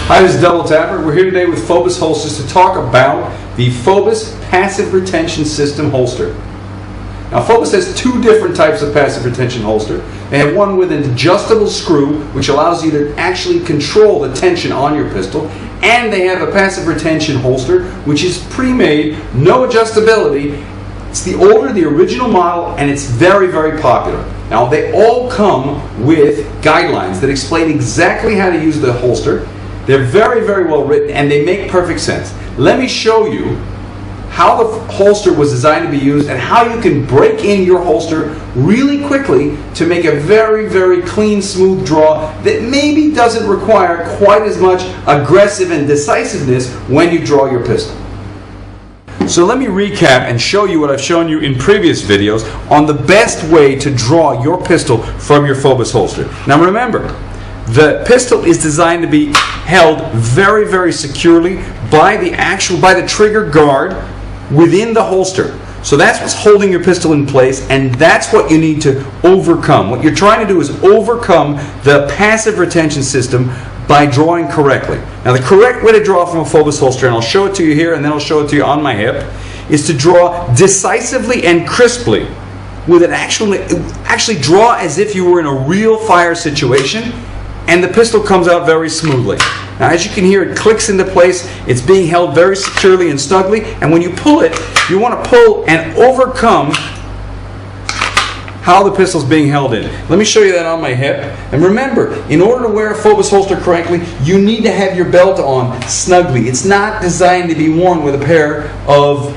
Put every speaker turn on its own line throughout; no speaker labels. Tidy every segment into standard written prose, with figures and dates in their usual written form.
Hi, this is Double Tapper. We're here today with Fobus Holsters to talk about the Fobus Passive Retention System holster. Now, Fobus has two different types of passive retention holster. They have one with an adjustable screw, which allows you to actually control the tension on your pistol, and they have a passive retention holster, which is pre-made, no adjustability. It's the older, the original model, and it's very, very popular. Now, they all come with guidelines that explain exactly how to use the holster. They're very, very well written, and they make perfect sense. Let me show you how the holster was designed to be used and how you can break in your holster really quickly to make a very, very clean, smooth draw that maybe doesn't require quite as much aggressive and decisiveness when you draw your pistol. So let me recap and show you what I've shown you in previous videos on the best way to draw your pistol from your Fobus holster. Now remember, the pistol is designed to be held very, very securely by the trigger guard within the holster. So that's what's holding your pistol in place, and that's what you need to overcome. What you're trying to do is overcome the passive retention system by drawing correctly. Now, the correct way to draw from a Fobus holster, and I'll show it to you here and then I'll show it to you on my hip, is to draw decisively and crisply with an actually draw as if you were in a real fire situation, and the pistol comes out very smoothly. Now, as you can hear, it clicks into place. It's being held very securely and snugly, and when you pull it, you want to pull and overcome how the pistol's being held in. Let me show you that on my hip. And remember, in order to wear a Fobus holster correctly, you need to have your belt on snugly. It's not designed to be worn with a pair of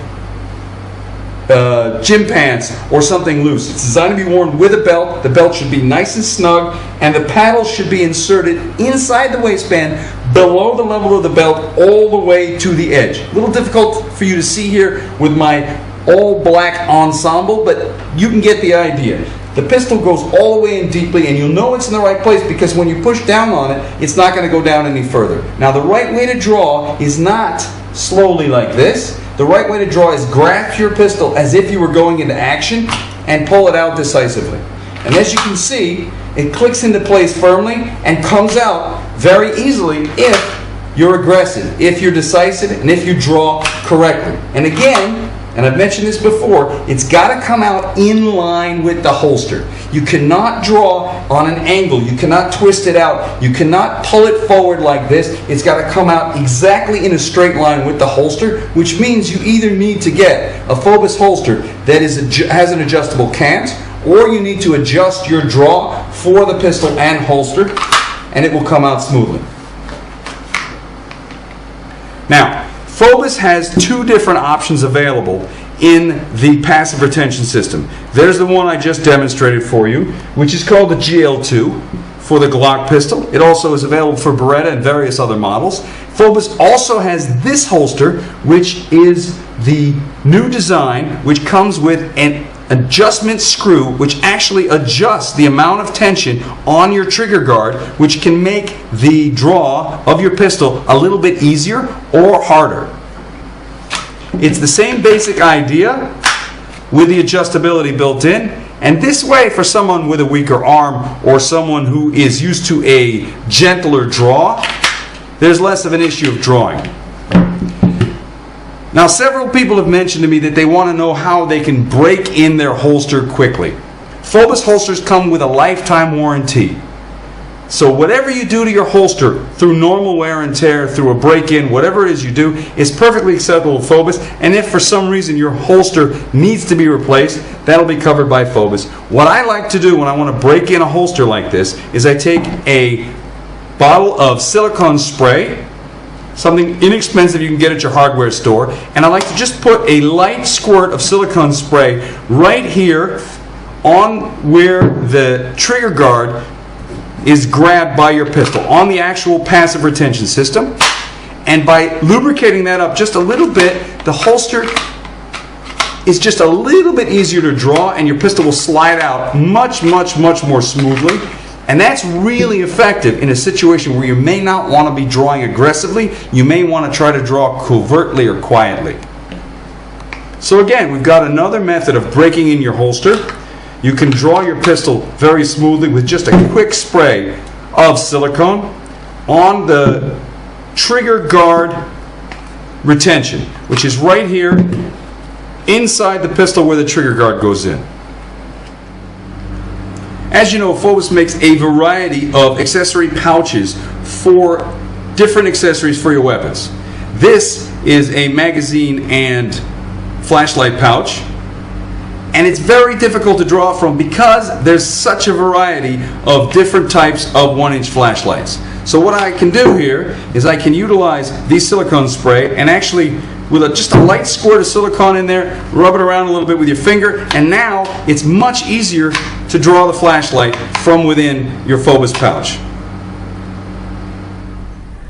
gym pants or something loose. It's designed to be worn with a belt. The belt should be nice and snug, and the paddle should be inserted inside the waistband below the level of the belt all the way to the edge. A little difficult for you to see here with my all black ensemble, but you can get the idea. The pistol goes all the way in deeply, and you'll know it's in the right place because when you push down on it, it's not going to go down any further. Now, the right way to draw is not slowly like this. The right way to draw is grasp your pistol as if you were going into action and pull it out decisively. And as you can see, it clicks into place firmly and comes out very easily if you're aggressive, if you're decisive, and if you draw correctly. And again, and I've mentioned this before, it's got to come out in line with the holster. You cannot draw on an angle. You cannot twist it out. You cannot pull it forward like this. It's got to come out exactly in a straight line with the holster, which means you either need to get a Fobus holster that has an adjustable cant, or you need to adjust your draw for the pistol and holster, and it will come out smoothly. Now, Fobus has two different options available in the passive retention system. There's the one I just demonstrated for you, which is called the GL2 for the Glock pistol. It also is available for Beretta and various other models. Fobus also has this holster, which is the new design, which comes with an adjustment screw which actually adjusts the amount of tension on your trigger guard, which can make the draw of your pistol a little bit easier or harder. It's the same basic idea with the adjustability built in, and this way, for someone with a weaker arm or someone who is used to a gentler draw, there's less of an issue of drawing. Now, several people have mentioned to me that they want to know how they can break in their holster quickly. Fobus holsters come with a lifetime warranty. So whatever you do to your holster through normal wear and tear, through a break-in, whatever it is you do, is perfectly acceptable with Fobus. And if for some reason your holster needs to be replaced, that'll be covered by Fobus. What I like to do when I want to break in a holster like this is I take a bottle of silicone spray, something inexpensive you can get at your hardware store, and I like to just put a light squirt of silicone spray right here on where the trigger guard is grabbed by your pistol, on the actual passive retention system. And by lubricating that up just a little bit, the holster is just a little bit easier to draw, and your pistol will slide out much, much, much more smoothly. And that's really effective in a situation where you may not want to be drawing aggressively. You may want to try to draw covertly or quietly. So again, we've got another method of breaking in your holster. You can draw your pistol very smoothly with just a quick spray of silicone on the trigger guard retention, which is right here inside the pistol where the trigger guard goes in. As you know, Fobus makes a variety of accessory pouches for different accessories for your weapons. This is a magazine and flashlight pouch, and it's very difficult to draw from because there's such a variety of different types of 1-inch flashlights. So what I can do here is I can utilize the silicone spray and actually with just a light squirt of silicone in there, rub it around a little bit with your finger, and now it's much easier to draw the flashlight from within your Fobus pouch.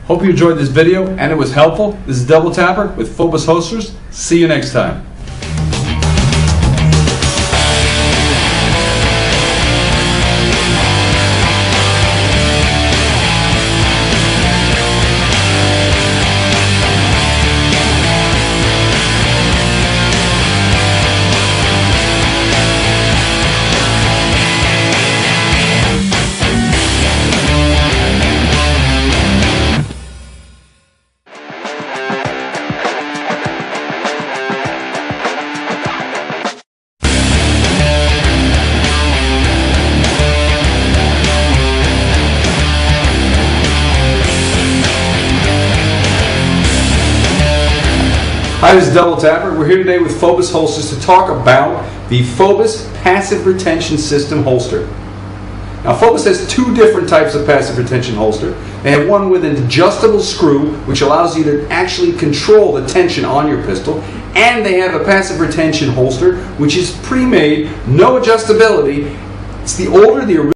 Hope you enjoyed this video and it was helpful. This is Double Tapper with Fobus Holsters. See you next time. Hi, this is Double Tapper. We're here today with Fobus Holsters to talk about the Fobus Passive Retention System holster. Now, Fobus has two different types of passive retention holster. They have one with an adjustable screw, which allows you to actually control the tension on your pistol, and they have a passive retention holster, which is pre-made, no adjustability. It's the older, the original